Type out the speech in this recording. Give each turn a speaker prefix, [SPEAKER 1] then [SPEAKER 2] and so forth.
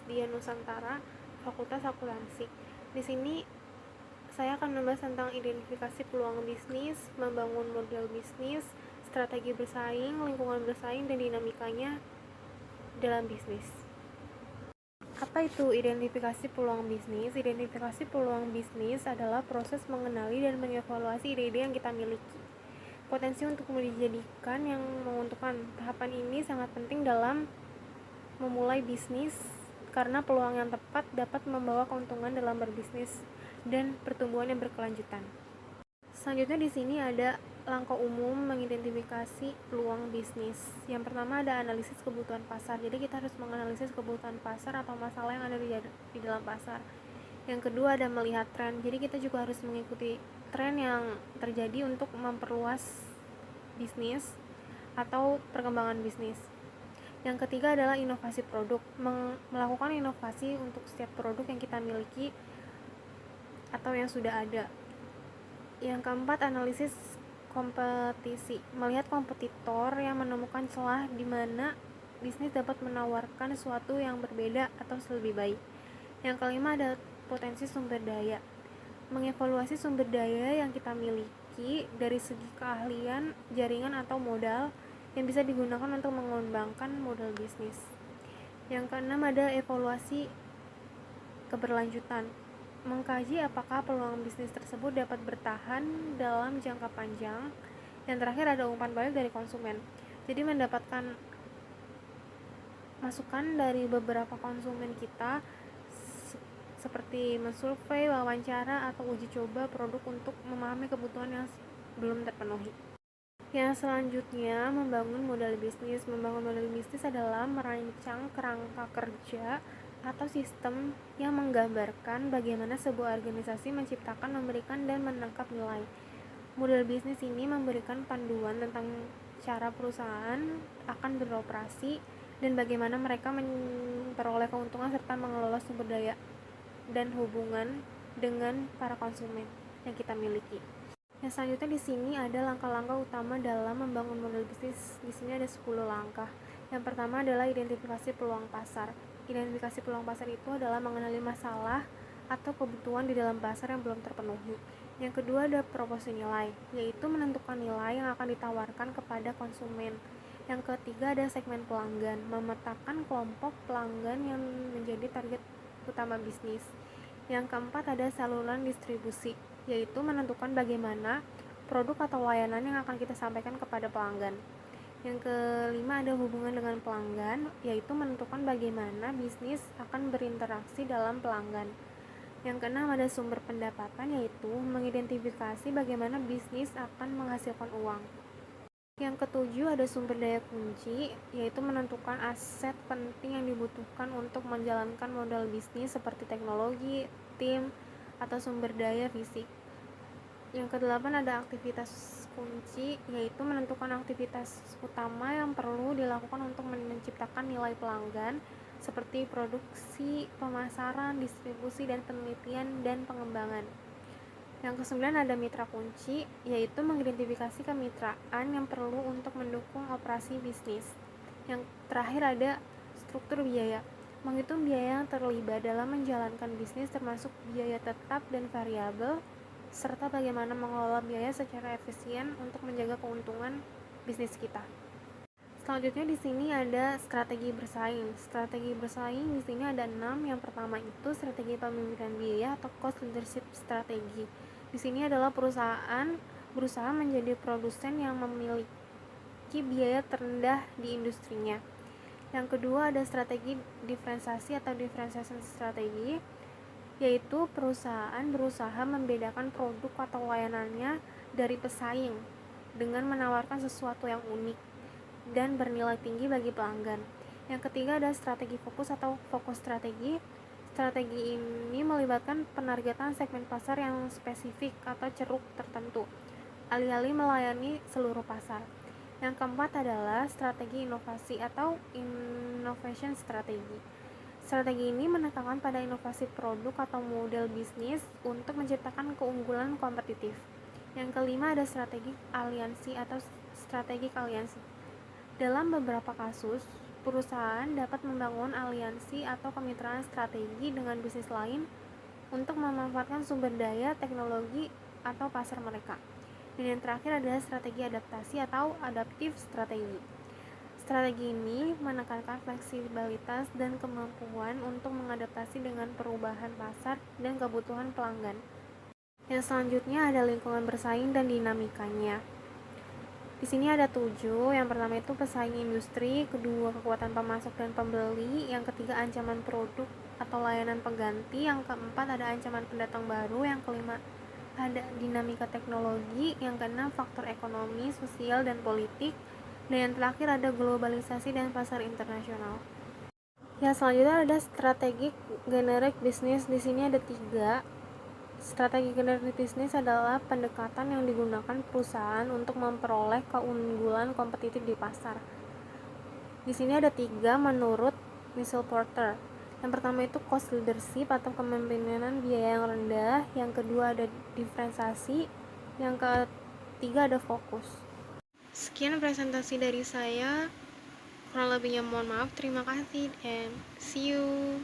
[SPEAKER 1] Dian Nusantara, Fakultas Akuntansi. Di sini saya akan membahas tentang identifikasi peluang bisnis, membangun model bisnis, strategi bersaing, lingkungan bersaing, dan dinamikanya dalam bisnis. Apa itu identifikasi peluang bisnis? Identifikasi peluang bisnis adalah proses mengenali dan mengevaluasi ide-ide yang kita miliki. Potensi untuk dijadikan yang menguntungkan. Tahapan ini sangat penting dalam memulai bisnis karena peluang yang tepat dapat membawa keuntungan dalam berbisnis dan pertumbuhan yang berkelanjutan. Selanjutnya di sini ada langkah umum mengidentifikasi peluang bisnis. Yang pertama ada analisis kebutuhan pasar. Jadi kita harus menganalisis kebutuhan pasar atau masalah yang ada di dalam pasar. Yang kedua ada melihat tren. Jadi kita juga harus mengikuti tren yang terjadi untuk memperluas bisnis atau perkembangan bisnis. Yang ketiga adalah inovasi produk, melakukan inovasi untuk setiap produk yang kita miliki atau yang sudah ada. Yang keempat, analisis kompetisi, melihat kompetitor yang menemukan celah di mana bisnis dapat menawarkan sesuatu yang berbeda atau lebih baik. Yang kelima ada potensi sumber daya, mengevaluasi sumber daya yang kita miliki dari segi keahlian, jaringan atau modal yang bisa digunakan untuk mengembangkan model bisnis. Yang keenam ada evaluasi keberlanjutan, mengkaji apakah peluang bisnis tersebut dapat bertahan dalam jangka panjang. Yang terakhir ada umpan balik dari konsumen, jadi mendapatkan masukan dari beberapa konsumen kita seperti mensurvei, wawancara, atau uji coba produk untuk memahami kebutuhan yang belum terpenuhi. Yang selanjutnya, membangun model bisnis. Membangun model bisnis adalah merancang kerangka kerja atau sistem yang menggambarkan bagaimana sebuah organisasi menciptakan, memberikan, dan menangkap nilai. Model bisnis ini memberikan panduan tentang cara perusahaan akan beroperasi dan bagaimana mereka memperoleh keuntungan serta mengelola sumber daya dan hubungan dengan para konsumen yang kita miliki. Yang selanjutnya di sini ada langkah-langkah utama dalam membangun model bisnis. Di sini ada 10 langkah. Yang pertama adalah identifikasi peluang pasar. Identifikasi peluang pasar itu adalah mengenali masalah atau kebutuhan di dalam pasar yang belum terpenuhi. Yang kedua ada proporsi nilai, yaitu menentukan nilai yang akan ditawarkan kepada konsumen. Yang ketiga ada segmen pelanggan, memetakan kelompok pelanggan yang menjadi target utama bisnis. Yang keempat ada saluran distribusi, yaitu menentukan bagaimana produk atau layanan yang akan kita sampaikan kepada pelanggan. Yang kelima ada hubungan dengan pelanggan, yaitu menentukan bagaimana bisnis akan berinteraksi dalam pelanggan. Yang keenam ada sumber pendapatan, yaitu mengidentifikasi bagaimana bisnis akan menghasilkan uang. Yang ketujuh ada sumber daya kunci, yaitu menentukan aset penting yang dibutuhkan untuk menjalankan modal bisnis seperti teknologi, tim, atau sumber daya fisik. Yang kedelapan ada aktivitas kunci, yaitu menentukan aktivitas utama yang perlu dilakukan untuk menciptakan nilai pelanggan seperti produksi, pemasaran, distribusi, dan penelitian dan pengembangan. Yang kesembilan ada mitra kunci, yaitu mengidentifikasi kemitraan yang perlu untuk mendukung operasi bisnis. Yang terakhir ada struktur biaya, menghitung biaya yang terlibat dalam menjalankan bisnis termasuk biaya tetap dan variabel, serta bagaimana mengelola biaya secara efisien untuk menjaga keuntungan bisnis kita. Selanjutnya di sini ada strategi bersaing. Strategi bersaing di sini ada 6. Yang pertama itu strategi pemimpinan biaya atau cost leadership strategi. Di sini adalah perusahaan berusaha menjadi produsen yang memiliki biaya terendah di industrinya. Yang kedua ada strategi diferensiasi atau differentiation strategi, yaitu perusahaan berusaha membedakan produk atau layanannya dari pesaing dengan menawarkan sesuatu yang unik dan bernilai tinggi bagi pelanggan. Yang ketiga ada strategi fokus atau fokus strategi. Strategi ini melibatkan penargetan segmen pasar yang spesifik atau ceruk tertentu, alih-alih melayani seluruh pasar. Yang keempat adalah strategi inovasi atau innovation strategi. Strategi ini menekankan pada inovasi produk atau model bisnis untuk menciptakan keunggulan kompetitif. Yang kelima ada strategi aliansi atau strategi aliansi. Dalam beberapa kasus, perusahaan dapat membangun aliansi atau kemitraan strategi dengan bisnis lain untuk memanfaatkan sumber daya, teknologi, atau pasar mereka. Dan yang terakhir adalah strategi adaptasi atau adaptive strategi. Strategi ini menekankan fleksibilitas dan kemampuan untuk mengadaptasi dengan perubahan pasar dan kebutuhan pelanggan. Yang selanjutnya ada lingkungan bersaing dan dinamikanya. Di sini ada 7. Yang pertama itu pesaing industri, kedua kekuatan pemasok dan pembeli, yang ketiga ancaman produk atau layanan pengganti, yang keempat ada ancaman pendatang baru, yang kelima ada dinamika teknologi, yang keenam faktor ekonomi, sosial, dan politik, dan yang terakhir ada globalisasi dan pasar internasional. Yang selanjutnya ada strategic generic business. Di sini ada 3. Strategi generic bisnis adalah pendekatan yang digunakan perusahaan untuk memperoleh keunggulan kompetitif di pasar. Di sini ada 3 menurut Michael Porter. Yang pertama itu cost leadership atau kepemimpinan biaya yang rendah. Yang kedua ada diferensiasi. Yang ketiga ada fokus. Sekian presentasi dari saya. Kurang lebihnya mohon maaf. Terima kasih and see you.